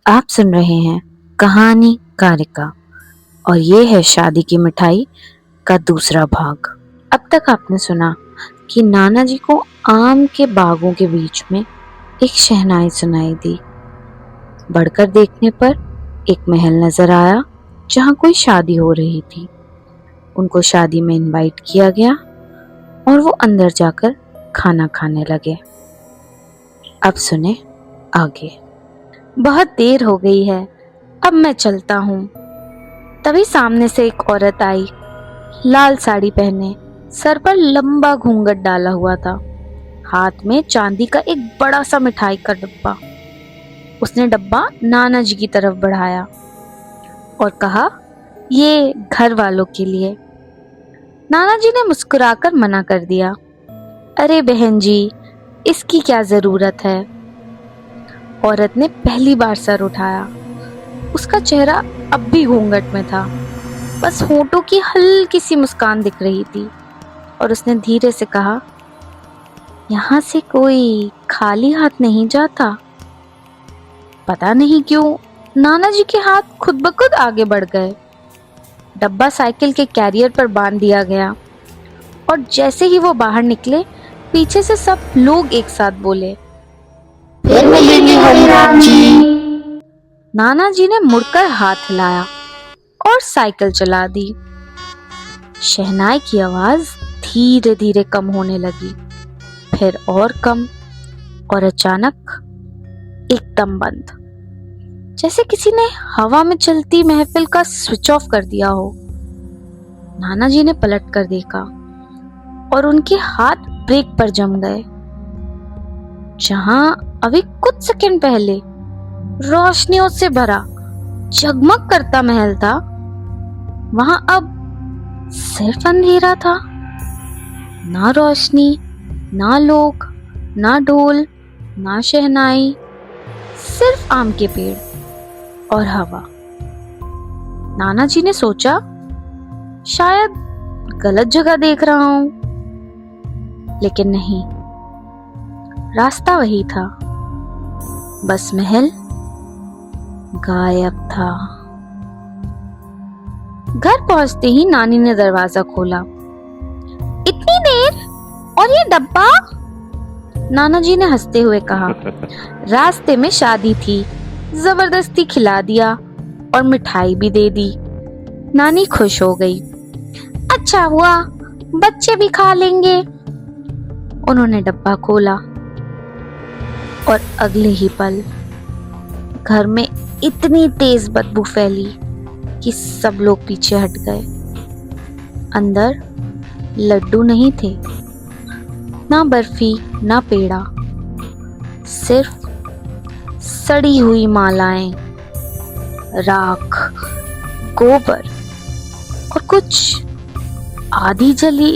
आप सुन रहे हैं कहानी कारिका और ये है शादी की मिठाई का दूसरा भाग। अब तक आपने सुना कि नाना जी को आम के बागों के बीच में एक शहनाई सुनाई दी। बढ़कर देखने पर एक महल नजर आया जहाँ कोई शादी हो रही थी। उनको शादी में इनवाइट किया गया और वो अंदर जाकर खाना खाने लगे। अब सुने आगे। बहुत देर हो गई है, अब मैं चलता हूँ। तभी सामने से एक औरत आई, लाल साड़ी पहने, सर पर लंबा घूंघट डाला हुआ था, हाथ में चांदी का एक बड़ा सा मिठाई का डब्बा। उसने डब्बा नाना जी की तरफ बढ़ाया और कहा, ये घर वालों के लिए। नाना जी ने मुस्कुराकर मना कर दिया। अरे बहन जी, इसकी क्या जरूरत है। औरत ने पहली बार सर उठाया। उसका चेहरा अब भी घूंघट में था, बस होठों की हल्की सी मुस्कान दिख रही थी और उसने धीरे से कहा, यहाँ से कोई खाली हाथ नहीं जाता। पता नहीं क्यों नाना जी के हाथ खुद ब खुद आगे बढ़ गए। डब्बा साइकिल के कैरियर पर बांध दिया गया और जैसे ही वो बाहर निकले, पीछे से सब लोग एक साथ बोले, फिर मिलेंगे हरिराम जी। नाना जी ने मुड़कर हाथ हिलाया और साइकिल चला दी। शहनाई की आवाज धीरे धीरे कम होने लगी, फिर और कम, और अचानक एकदम बंद, जैसे किसी ने हवा में चलती महफिल का स्विच ऑफ कर दिया हो। नाना जी ने पलट कर देखा और उनके हाथ ब्रेक पर जम गए। जहां अभी कुछ सेकंड पहले रोशनियों से भरा जगमग करता महल था, वहां अब सिर्फ अंधेरा था। ना रोशनी, ना लोग, ना ढोल, ना शहनाई, सिर्फ आम के पेड़ और हवा। नाना जी ने सोचा, शायद गलत जगह देख रहा हूं, लेकिन नहीं, रास्ता वही था, बस महल गायब था। घर पहुंचते ही नानी ने दरवाजा खोला। इतनी देर और ये डब्बा? नाना जी ने हंसते हुए कहा, रास्ते में शादी थी, जबरदस्ती खिला दिया और मिठाई भी दे दी। नानी खुश हो गई। अच्छा हुआ, बच्चे भी खा लेंगे। उन्होंने डब्बा खोला और अगले ही पल घर में इतनी तेज बदबू फैली कि सब लोग पीछे हट गए। अंदर लड्डू नहीं थे, ना बर्फी, ना पेड़ा, सिर्फ सड़ी हुई मालाएं, राख, गोबर और कुछ आधी जली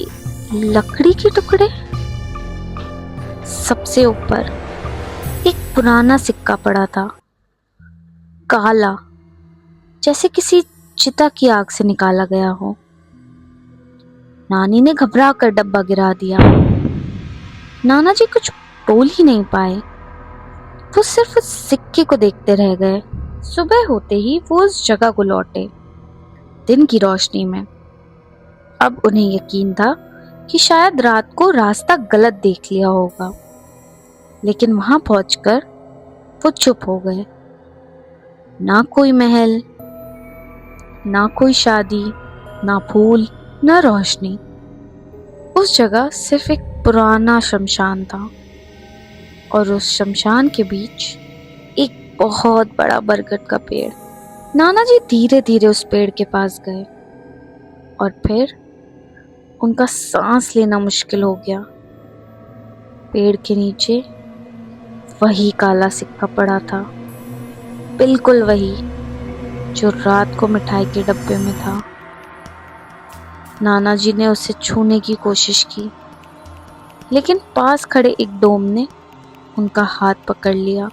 लकड़ी के टुकड़े। सबसे ऊपर एक पुराना सिक्का पड़ा था, काला, जैसे किसी चिता की आग से निकाला गया हो। नानी ने घबरा कर डब्बा गिरा दिया। नाना जी कुछ बोल ही नहीं पाए, वो सिर्फ उस सिक्के को देखते रह गए। सुबह होते ही वो उस जगह को लौटे, दिन की रोशनी में। अब उन्हें यकीन था कि शायद रात को रास्ता गलत देख लिया होगा, लेकिन वहां पहुंचकर वो चुप हो गए। ना कोई महल, ना कोई शादी, ना फूल, ना रोशनी। उस जगह सिर्फ एक पुराना शमशान था और उस शमशान के बीच एक बहुत बड़ा बरगद का पेड़। नाना जी धीरे धीरे उस पेड़ के पास गए और फिर उनका सांस लेना मुश्किल हो गया। पेड़ के नीचे वही काला सिक्का पड़ा था, बिल्कुल वही जो रात को मिठाई के डब्बे में था। नाना जी ने उसे छूने की कोशिश की, लेकिन पास खड़े एक डोम ने उनका हाथ पकड़ लिया।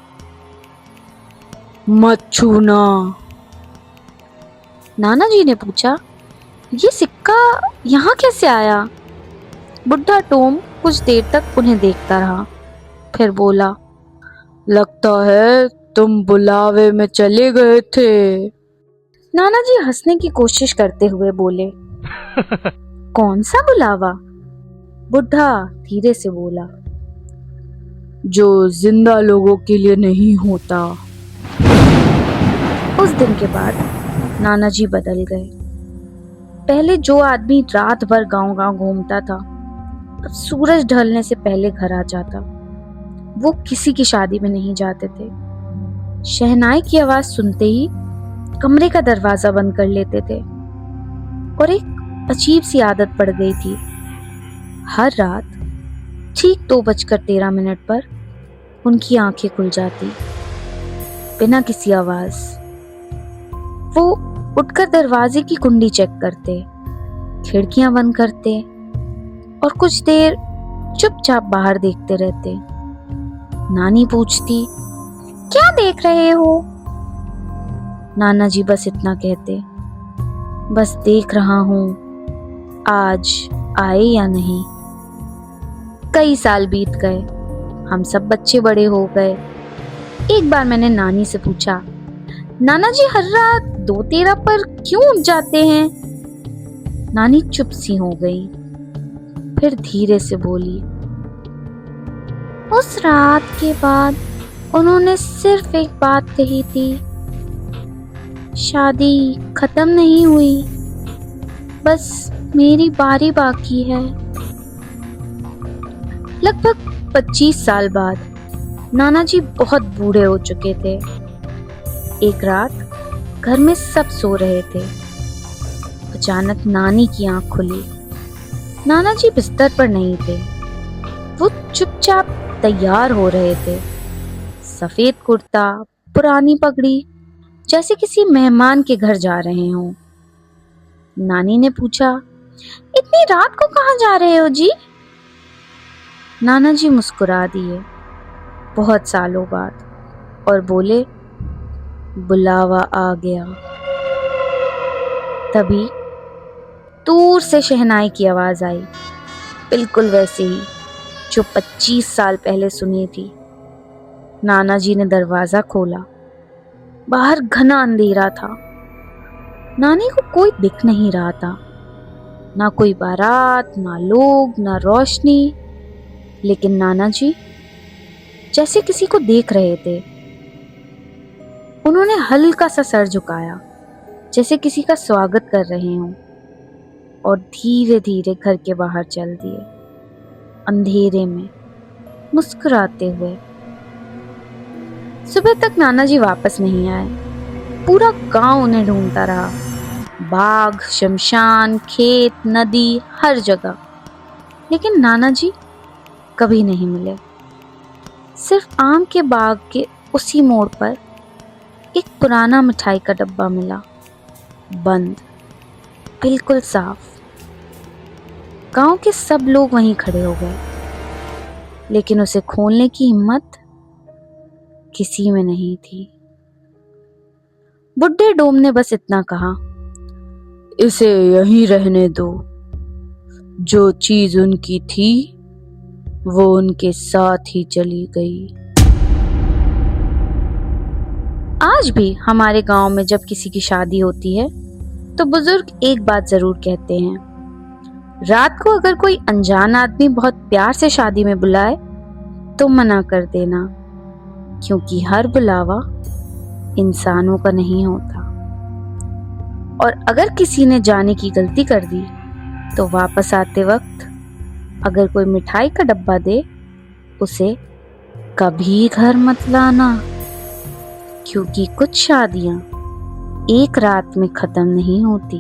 मत छूना। नाना जी ने पूछा, ये सिक्का यहाँ कैसे आया? बुढ़ा टोम कुछ देर तक उन्हें देखता रहा, फिर बोला, लगता है तुम बुलावे में चले गए थे। नाना जी हंसने की कोशिश करते हुए बोले। कौन सा बुलावा? बुढ़ा धीरे से बोला। जो जिंदा लोगों के लिए नहीं होता। उस दिन के बाद नाना जी बदल गए। पहले जो आदमी रात भर गांव-गांव घूमता था, अब सूरज ढलने से पहले घर आ जाता। वो किसी की शादी में नहीं जाते थे। शहनाई की आवाज सुनते ही कमरे का दरवाजा बंद कर लेते थे। और एक अजीब सी आदत पड़ गई थी। हर रात ठीक 2:13 पर उनकी आंखें खुल जाती, बिना किसी आवाज। वो उठकर दरवाजे की कुंडी चेक करते, खिड़कियां बंद करते और कुछ देर चुपचाप बाहर देखते रहते। नानी पूछती, क्या देख रहे हो? नाना जी बस इतना कहते, बस देख रहा हूं आज आए या नहीं। कई साल बीत गए, हम सब बच्चे बड़े हो गए। एक बार मैंने नानी से पूछा, नाना जी हर रात 2:13 पर क्यों उठ जाते हैं? नानी चुप सी हो गई, फिर धीरे से बोली, उस रात के बाद उन्होंने सिर्फ एक बात कही थी, शादी खत्म नहीं हुई, बस मेरी बारी बाकी है। लगभग 25 साल बाद नाना जी बहुत बूढ़े हो चुके थे। एक रात घर में सब सो रहे थे। अचानक नानी की आंख खुली। नाना जी बिस्तर पर नहीं थे। वो चुपचाप तैयार हो रहे थे। सफेद कुर्ता, पुरानी पगड़ी, जैसे किसी मेहमान के घर जा रहे हों। नानी ने पूछा, इतनी रात को कहाँ जा रहे हो जी? नाना जी मुस्कुरा दिए बहुत सालों बाद और बोले, बुलावा आ गया। तभी दूर से शहनाई की आवाज आई, बिल्कुल वैसे ही जो 25 साल पहले सुनी थी। नाना जी ने दरवाजा खोला। बाहर घना अंधेरा था। नानी को कोई दिख नहीं रहा था, ना कोई बारात, ना लोग, ना रोशनी। लेकिन नाना जी जैसे किसी को देख रहे थे। उन्होंने हल्का सा सर झुकाया, जैसे किसी का स्वागत कर रहे हों, और धीरे धीरे घर के बाहर चल दिए, अंधेरे में, मुस्कुराते हुए। सुबह तक नाना जी वापस नहीं आए। पूरा गांव उन्हें ढूंढता रहा, बाग, शमशान, खेत, नदी, हर जगह। लेकिन नाना जी कभी नहीं मिले। सिर्फ आम के बाग के उसी मोड़ पर एक पुराना मिठाई का डब्बा मिला, बंद, बिल्कुल साफ। गांव के सब लोग वहीं खड़े हो गए, लेकिन उसे खोलने की हिम्मत किसी में नहीं थी। बुड्ढे डोम ने बस इतना कहा, इसे यहीं रहने दो। जो चीज उनकी थी वो उनके साथ ही चली गई। आज भी हमारे गांव में जब किसी की शादी होती है तो बुजुर्ग एक बात जरूर कहते हैं, रात को अगर कोई अनजान आदमी बहुत प्यार से शादी में बुलाए तो मना कर देना, क्योंकि हर बुलावा इंसानों का नहीं होता। और अगर किसी ने जाने की गलती कर दी तो वापस आते वक्त अगर कोई मिठाई का डब्बा दे, उसे कभी घर मत लाना, क्योंकि कुछ शादियां एक रात में खत्म नहीं होती।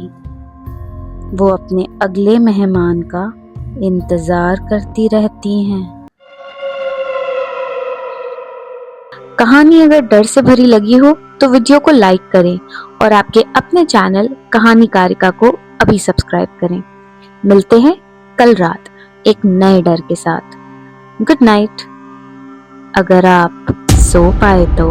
वो अपने अगले मेहमान का इंतजार करती रहती हैं। कहानी अगर डर से भरी लगी हो तो वीडियो को लाइक करें और आपके अपने चैनल कहानी कारिका को अभी सब्सक्राइब करें। मिलते हैं कल रात एक नए डर के साथ। Good night. अगर आप सो पाए तो